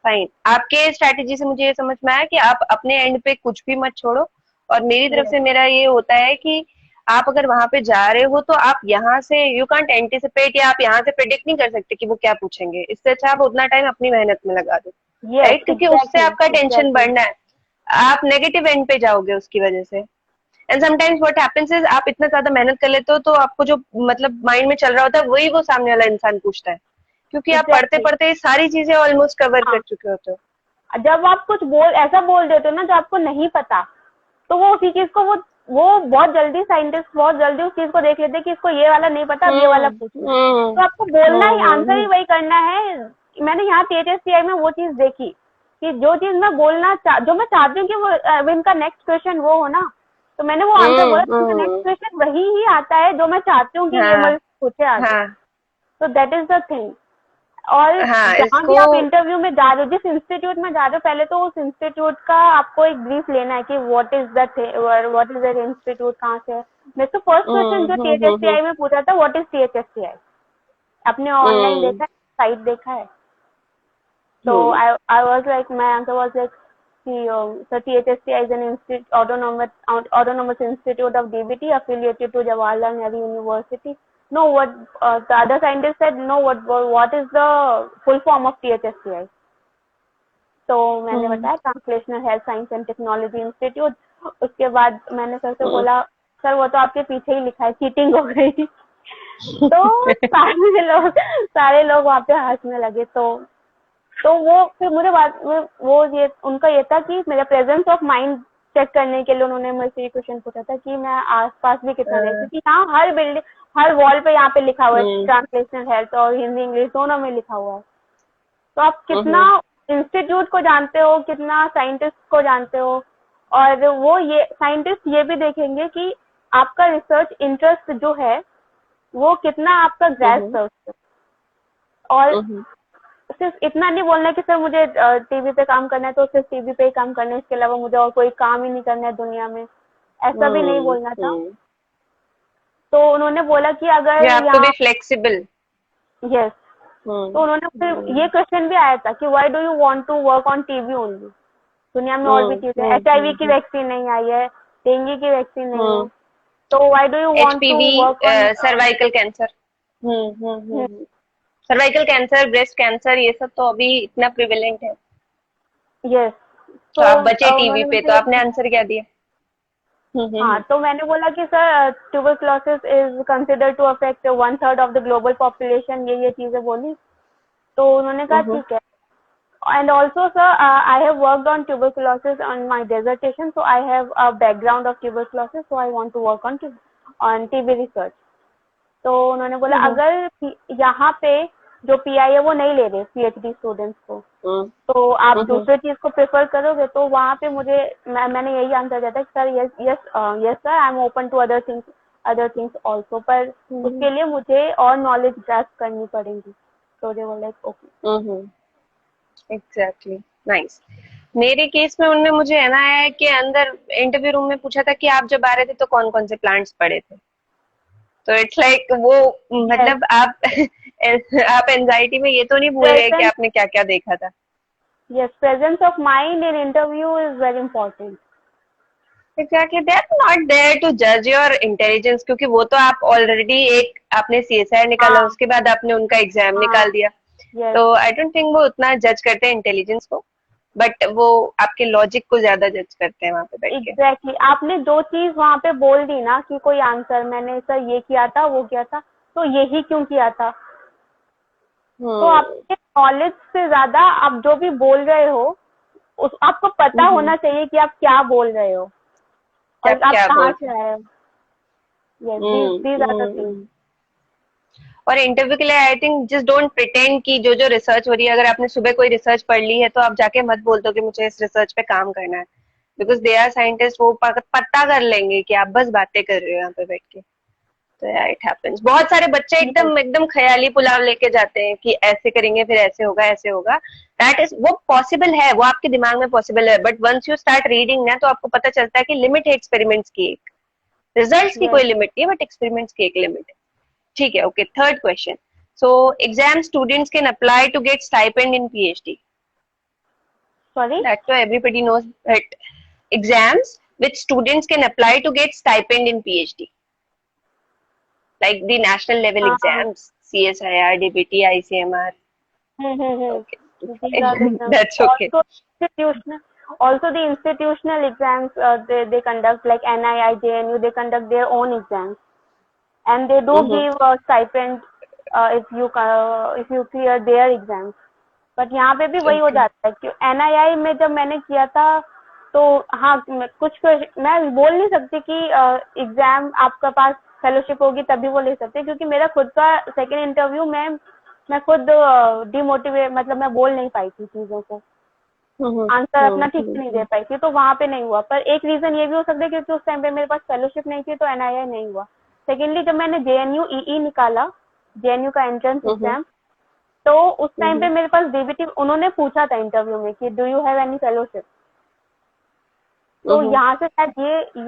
फाइन. आपके स्ट्रैटेजी से मुझे ये समझ में आया कि आप अपने एंड पे कुछ भी मत छोड़ो. और मेरी तरफ से मेरा ये होता है कि आप अगर वहां पे जा रहे हो तो आप यहाँ से यू कांट एंटिसिपेट, या आप यहाँ से प्रेडिक्ट नहीं कर सकते कि वो क्या पूछेंगे. इससे अच्छा आप उतना टाइम अपनी मेहनत में लगा दो. राइट. क्योंकि उससे आपका टेंशन बढ़ना है. आप नेगेटिव एंड पे जाओगे उसकी वजह से. And sometimes what happens is आप इतना ज्यादा मेहनत कर लेते हो तो आपको जो मतलब माइंड में चल रहा होता है वही वो सामने वाला इंसान पूछता है. क्योंकि आप पढ़ते पढ़ते सारी चीजें ऑलमोस्ट कवर कर चुके होते हो.
जब आप कुछ ऐसा बोल देते हो ना जो आपको नहीं पता, तो वो उसी चीज को वो बहुत जल्दी साइंटिस्ट बहुत जल्दी उस चीज को देख लेते हैं कि इसको ये वाला नहीं पता, ये वाला पूछना. तो आपको बोलना ही, आंसर ही वही करना है. मैंने यहाँ THSCI में वो चीज देखी कि जो चीज मैं जो मैं चाहती हूँ कि वो इनका नेक्स्ट क्वेश्चन वो हो ना, तो मैंने वो आंसर बोला. नेक्स्ट क्वेश्चन वही ही आता है जो मैं चाहती हूँ कि ये मुझे पूछे आगे. तो दैट इज द थिंग. और जहाँ भी आप इंटरव्यू में जा रहे हो, जिस इंस्टीट्यूट में जा रहे हो, पहले तो उस इंस्टीट्यूट का आपको एक ब्रीफ लेना है कि व्हाट इज दैट इंस्टीट्यूट, कहाँ से है. मैं तो फर्स्ट क्वेश्चन जो THSCI में पूछा था, व्हाट इज THSCI. आपने ऑनलाइन देखा है, साइट देखा है. तो I was like, my answer was like so THSCI is an autonomous institute of DBT affiliated to Jawaharlal Nehru University. No, what the other scientist said, no, what is the full form of THSCI? तो मैंने बताया translational health science and technology institute. उसके बाद मैंने sir से बोला, sir वो तो आपके पीछे ही लिखा है, चीटिंग हो गई. तो सारे लोग वहाँ पे हंसने लगे. तो वो फिर मुझे ये उनका ये था कि मेरा प्रेजेंस ऑफ माइंड चेक करने के लिए उन्होंने मुझसे ये क्वेश्चन पूछा था कि मैं आसपास भी कितना रही. क्योंकि यहाँ हर बिल्डिंग, हर वॉल पे यहाँ पे लिखा हुआ है ट्रांसलेशनल हेल्थ, और हिंदी इंग्लिश दोनों में लिखा हुआ है. तो आप कितना इंस्टीट्यूट को जानते हो, कितना साइंटिस्ट को जानते हो. और वो ये साइंटिस्ट ये भी देखेंगे कि आपका रिसर्च इंटरेस्ट जो है वो कितना आपका ग्रैस्प है उससे. और सिर्फ इतना नहीं बोलना है कि सर मुझे टीवी पे काम करना है तो सिर्फ टीवी पे ही काम करना है, इसके अलावा मुझे और कोई काम ही नहीं करना है दुनिया में, ऐसा भी नहीं बोलना था. तो उन्होंने बोला कि अगर
आपको भी फ्लेक्सिबल.
यस. तो उन्होंने फिर ये क्वेश्चन भी आया था कि why do you want to work on TV only. दुनिया में और भी चीजें, HIV की वैक्सीन नहीं आई है, डेंगू की वैक्सीन नहीं है, तो why do you want to work on
cervical cancer. Cervical cancer, breast cancer, ये सब तो अभी इतना प्रिवेलेंट है.
यस.
तो आप बचे टीवी पे, तो आपने आंसर क्या दिया?
हाँ, तो मैंने बोला कि sir tuberculosis is considered to affect 1/3 of the global population. ये चीजें बोली. तो उन्होंने कहा ठीक है. And also, sir, I have worked on tuberculosis on my dissertation, so I have a background of tuberculosis, so I want to work on TB research. तो उन्होंने बोला अगर यहाँ पे जो पीआई है वो नहीं ले रहे पीएचडी स्टूडेंट्स को, तो आप दूसरे चीज को प्रेफर करोगे, तो वहाँ पे मुझे मैंने यही आंसर दिया था कि sir yes yes yes sir, I am open to other things also, पर उसके लिए मुझे और नॉलेज ग्रैस्प करनी पड़ेगी. तो they were like okay.
Exactly, nice. मेरे केस में उन्होंने मुझे है ना है कि अंदर इंटरव्यू रूम में पूछा था कि आप जब आ रहे थे तो कौन कौन से प्लांट्स पड़े थे. तो इट्स लाइक वो मतलब आप एंजाइटी में ये तो नहीं भूल गए कि आपने क्या क्या देखा था.
Yes, presence of mind in interview is very important.
Exactly, they are not there to जज योर इंटेलिजेंस, क्योंकि वो तो आप ऑलरेडी एक आपने सीएसआई निकाला, उसके बाद आपने उनका एग्जाम निकाल दिया. तो आई डोंट थिंक वो उतना जज करते हैं इंटेलिजेंस को, बट वो आपके लॉजिक को ज्यादा जज करते हैं वहां पे बैठ के.
एग्जैक्टली, आपने जो चीज वहाँ पे बोल दी ना कि कोई आंसर मैंने सर ये किया था वो किया था, तो यही क्यों किया था. तो आपके नॉलेज से ज्यादा आप जो भी बोल रहे हो आपको पता होना चाहिए कि आप क्या बोल रहे हो और आप कहाँ से आए हो. Yes, these are the things.
और इंटरव्यू के लिए I think just don't pretend कि जो जो रिसर्च हो रही है, अगर आपने सुबह कोई रिसर्च पढ़ ली है तो आप जाके मत बोल दो कि मुझे इस रिसर्च पे काम करना है, बिकॉज दे आर साइंटिस्ट. वो पता कर लेंगे कि आप बस बातें कर रहे हो यहाँ पे बैठ के. तो यार इट हैपेंस. बहुत सारे बच्चे एकदम एकदम ख्याली पुलाव लेके जाते हैं कि ऐसे करेंगे फिर ऐसे होगा ऐसे होगा. दैट इज, वो पॉसिबल है, वो आपके दिमाग में पॉसिबल है, but once you start reading ना तो आपको पता चलता है कि लिमिट है एक्सपेरिमेंट्स की. एक रिजल्ट्स की कोई लिमिट नहीं है, बट एक्सपेरिमेंट्स की एक लिमिट है. ठीक है, okay. Third question. So exam students can apply to get stipend in PhD.
Sorry?
That so everybody knows that exams which students can apply to get stipend in PhD, like the national level exams, CSIR, DBT, ICMR. Okay,
These are the exams.
that's okay.
Also the institutional exams they conduct, like NII, JNU, they conduct their own exams, and they do give a stipend if you clear their exams. But यहाँ पे भी वही हो जाता है कि NII में जब मैंने किया था तो हाँ कुछ मैं बोल नहीं सकती कि एग्जाम आपका पास फेलोशिप होगी तभी वो ले सकते, क्योंकि मेरा खुद का सेकंड इंटरव्यू में मैं खुद डिमोटिवेट, मतलब मैं बोल नहीं पाई थी चीजों को, आंसर अपना ठीक से नहीं दे पाई थी, तो वहां पे नहीं हुआ. पर एक रीजन ये भी हो सकता है क्योंकि उस टाइम पे मेरे पास फेलोशिप नहीं थी तो NII नहीं हुआ. सेकेंडली जब मैंने JNU EE निकाला, JNU का एंट्रेंस एग्जाम, तो उस टाइम पे मेरे पास डीबीटी, उन्होंने पूछा था इंटरव्यू में कि do you have any fellowship. तो यहाँ से शायद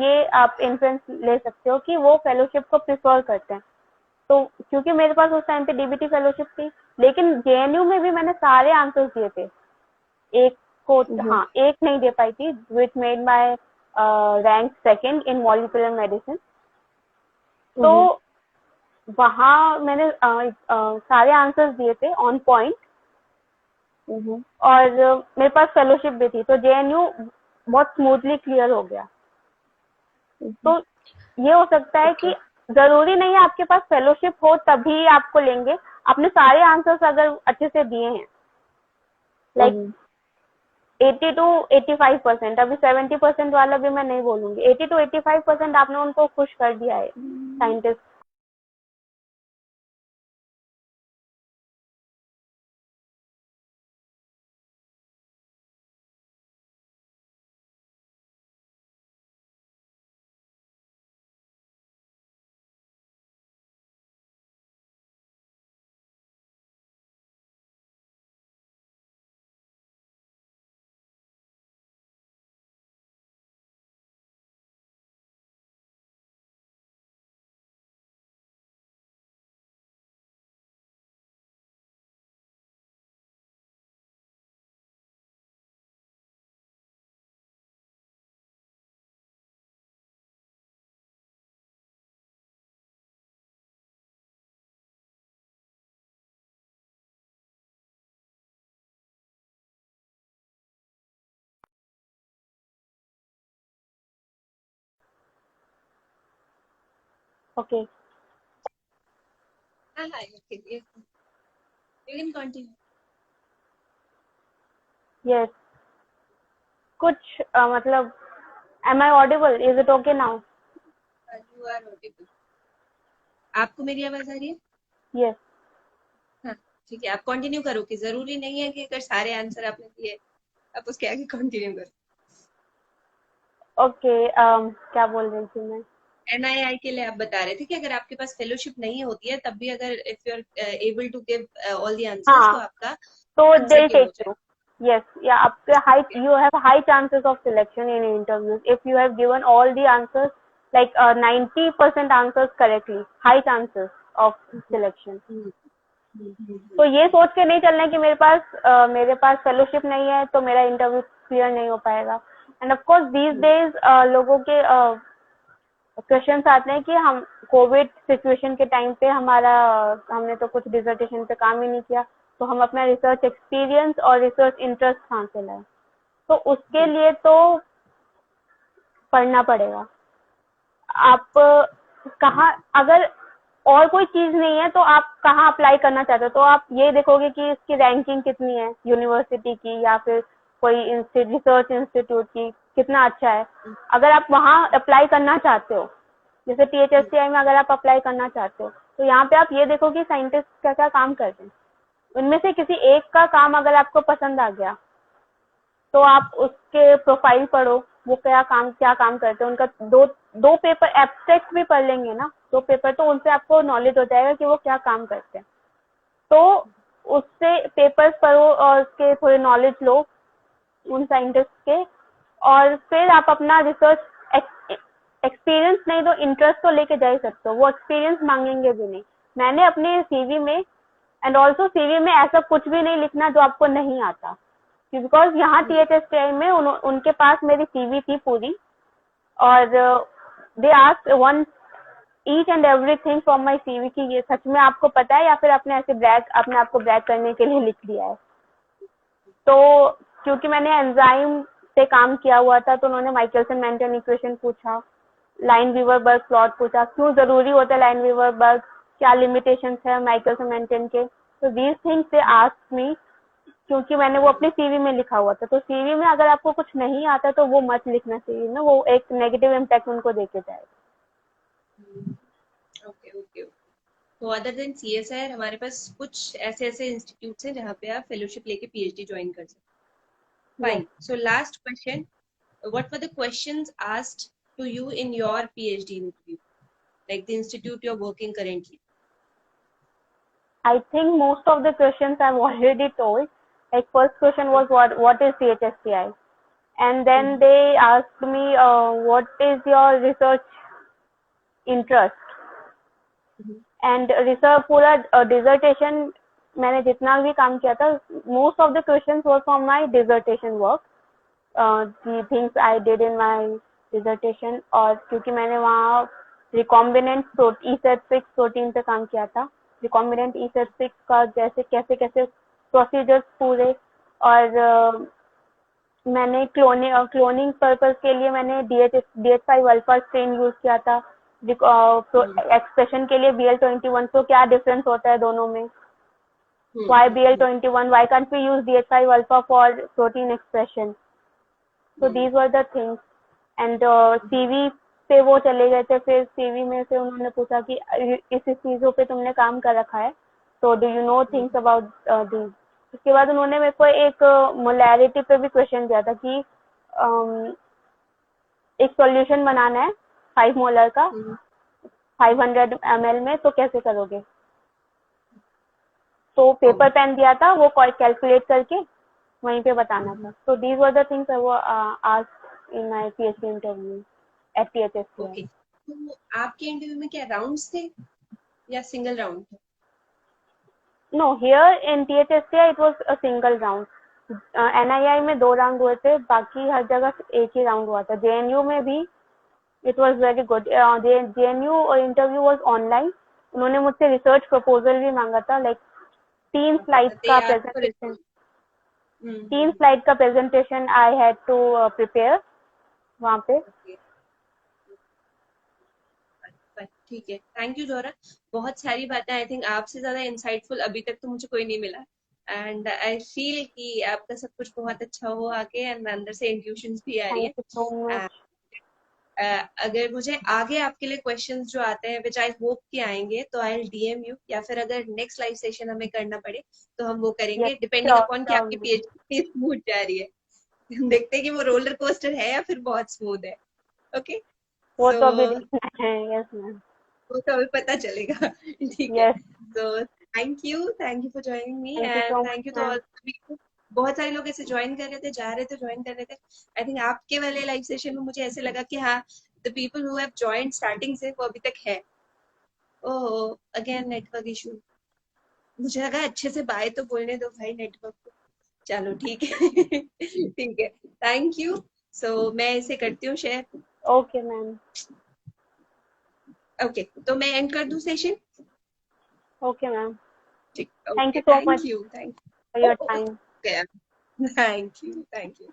ये आप इन्फ्लुएंस ले सकते हो कि वो फेलोशिप को प्रिफर करते हैं. तो क्योंकि मेरे पास उस टाइम पे डीबीटी फेलोशिप थी, लेकिन JNU में भी मैंने सारे आंसर्स दिए थे. एक को हाँ एक नहीं दे पाई थी, which made my rank second in molecular medicine. तो वहाँ मैंने सारे आंसर्स दिए थे ऑन पॉइंट, और मेरे पास फेलोशिप भी थी, तो JNU बहुत स्मूथली क्लियर हो गया. तो ये हो सकता है कि जरूरी नहीं है आपके पास फेलोशिप हो तभी आपको लेंगे. आपने सारे आंसर्स अगर अच्छे से दिए हैं, लाइक 80 to 85%, अभी 70% वाला भी मैं नहीं बोलूंगी, 80 to 85% आपने उनको खुश कर दिया है scientist. Okay.
You can continue.
Yes कुछ मतलब am I audible? Is it okay now?
You are audible. आपको मेरी आवाज आ रही है?
यस
हाँ, ठीक है, आप कंटिन्यू करो। कि जरूरी नहीं है कि अगर सारे आंसर आपने दिए आप उसके आगे कंटिन्यू करो।
ओके क्या बोल रही थी मैं?
एनआईआई के लिए आप बता रहे थे कि अगर आपके पास फेलोशिप नहीं होती है तब भी अगर if you are able to give all the answers तो
हाँ
आपका
तो
आंसर
they'll
क्यों
take
हो जाए।
you. Yes, yeah. High, you have high chances of selection in interviews if you have given all the answers, like 90% answers correctly. High chances of selection.
हम्म, हम्म।
तो ये सोच के नहीं चलना है कि मेरे पास फेलोशिप नहीं है तो मेरा इंटरव्यू क्लियर नहीं हो पाएगा. End of course these days लोगों के क्वेश्चंस आते हैं कि हम कोविड सिचुएशन के टाइम पे हमने तो कुछ डिसर्टेशन पे काम ही नहीं किया, तो हम अपना रिसर्च एक्सपीरियंस और रिसर्च इंटरेस्ट कहाँ से लाए. तो उसके लिए तो पढ़ना पड़ेगा. आप कहाँ, अगर और कोई चीज नहीं है तो आप कहाँ अप्लाई करना चाहते हो, तो आप ये देखोगे कि इसकी रैंकिंग कितनी है यूनिवर्सिटी की या फिर कोई रिसर्च इंस्टीट्यूट की, कितना अच्छा है. अगर आप वहाँ अप्लाई करना चाहते हो, जैसे THSCI में अगर आप अप्लाई करना चाहते हो, तो यहाँ पे आप ये देखो कि साइंटिस्ट क्या क्या काम करते हैं. उनमें से किसी एक का काम अगर आपको पसंद आ गया तो आप उसके प्रोफाइल पढ़ो, वो क्या काम करते हैं. उनका दो पेपर एब्स्ट्रैक्ट भी पढ़ लेंगे ना, 2 पेपर, तो उनसे आपको नॉलेज हो जाएगा कि वो क्या काम करते हैं. तो उससे पेपर्स पढ़ो और उसके थोड़े नॉलेज लो उन साइंटिस्ट के, और फिर आप अपना रिसर्च एक्सपीरियंस नहीं तो इंटरेस्ट तो लेके जा ही सकते हो. वो एक्सपीरियंस मांगेंगे भी नहीं. मैंने अपने सीवी में, एंड ऑल्सो सीवी में ऐसा कुछ भी नहीं लिखना जो आपको नहीं आता, बिकॉज यहाँ THSCI में उनके पास मेरी सीवी थी पूरी, और they asked one each and everything from my CV कि ये सच में आपको पता है या फिर आपने ऐसे अपने आप को ब्रैग करने के लिए लिख दिया है. तो क्योंकि मैंने एंजाइम पे काम किया हुआ था तो उन्होंने माइकलसन मेंटन इक्वेशन पूछा, लाइन वीवर बर्ग प्लॉट पूछा, क्यों जरूरी होता है लाइन वीवर बर्ग, क्या लिमिटेशंस है माइकलसन मेंटन के. तो these things they asked me, क्योंकि मैंने वो अपनी सीवी में लिखा हुआ था. तो सीवी में अगर आपको कुछ नहीं आता तो वो मत लिखना सीवी में, वो एक नेगेटिव इम्पैक्ट उनको देके जाएगा.
Okay okay. तो अदर देन CSIR हमारे पास कुछ ऐसे ऐसे इंस्टीट्यूट्स हैं जहाँ पे आप फेलोशिप लेके PhD ज्वाइन कर सकते हैं। Fine. So last question, what were the questions asked to you in your PhD interview, like the institute you are working currently?
I think most of the questions I've already told. Like first question was what is THSCI, and then they asked me what is your research interest, and research पूरा dissertation मैंने जितना भी काम किया था, most of the questions were from my dissertation work, the things I did in my dissertation. और क्योंकि मैंने वहाँ recombinant E7/6 प्रोटीन पे काम किया था, रिकॉम्बिनेंट E7/6 का जैसे कैसे कैसे प्रोसीजर्स पूरे, और मैंने क्लोनिंग पर्पस के लिए मैंने DH5 अल्फा स्ट्रेन यूज किया था. एक्सप्रेशन के लिए BL21, तो क्या डिफरेंस होता है दोनों में, why BL21, why can't we use DH5 alpha for protein expression. So these were the things. And CV पे वो चले गए थे. फिर CV में से उन्होंने पूछा कि इस चीजों पे तुमने काम कर रखा है, तो do you know things about these. उसके बाद उन्होंने मेरे को एक मोलैरिटी पे भी क्वेश्चन दिया था कि एक सॉल्यूशन बनाना है 5 मोलर का 500 ml में, तो कैसे करोगे. तो पेपर पेन दिया था, वो कैलकुलेट करके वहीं पे बताना था. तो these were the things I was asked in my PhD interview at THSCI.
Okay, तो आपके इंटरव्यू में क्या राउंड्स थे या सिंगल राउंड थे?
No, here in THSCI it was a single round. NII में 2 राउंड हुए थे, बाकी हर जगह एक ही राउंड हुआ था. JNU में भी it was very good. JNU interview was online. उन्होंने मुझसे रिसर्च प्रपोजल भी मांगा था, लाइक 3 स्लाइड का प्रेजेंटेशन. 3 स्लाइड का presentation I had to prepare वहाँ पे.
ठीक है, थैंक यू जोरा. बहुत सारी बातें आई थिंक आपसे ज्यादा इंसाइटफुल अभी तक तो मुझे कोई नहीं मिला. एंड आई फील कि आपका सब कुछ बहुत अच्छा हो आगे, एंड अंदर से इंट्यूशंस भी आ रही
थैंक यू सो
है।
मच।
अगर मुझे आगे आपके लिए क्वेश्चंस जो आते हैं विच आई होप कि आएंगे, तो आई विल डीएम यू, या फिर अगर नेक्स्ट लाइव सेशन हमें करना पड़े तो हम वो
यस,
करेंगे, डिपेंडिंग
श्योर
अपॉन कि
श्योर
आपकी
मैम।
पीएचडी स्मूथ जा रही है। देखते हैं कि वो रोलर कोस्टर है या फिर बहुत स्मूथ है। ओके,
वो
सो
तो अभी देखना है। Yes ma'am.
वो तो अभी पता चलेगा। ठीक है,
yes,
so thank you for joining me,
thank you
and
so much
thank you too
ma'am.
All. बहुत सारे लोग ऐसे ज्वाइन कर रहे थे, जा रहे थे, ज्वाइन कर रहे थे। आई थिंक आपके वाले लाइव सेशन में मुझे ऐसे लगा कि हाँ, the people who have joined starting से वो अभी तक है। ओह, अगेन नेटवर्क इशू। मुझे लगा अच्छे से बाय तो बोलने दो भाई नेटवर्क को। चलो ठीक है। ठीक है, थैंक यू। सो मैं इसे करती हूँ शेयर।
Okay ma'am.
ओके, तो मैं एंड कर दूँ सेशन?
Okay ma'am.
ठीक,
thank
okay,
you so
thank
much
you, thank
for
you.
Your
okay,
time.
Thank you, thank you.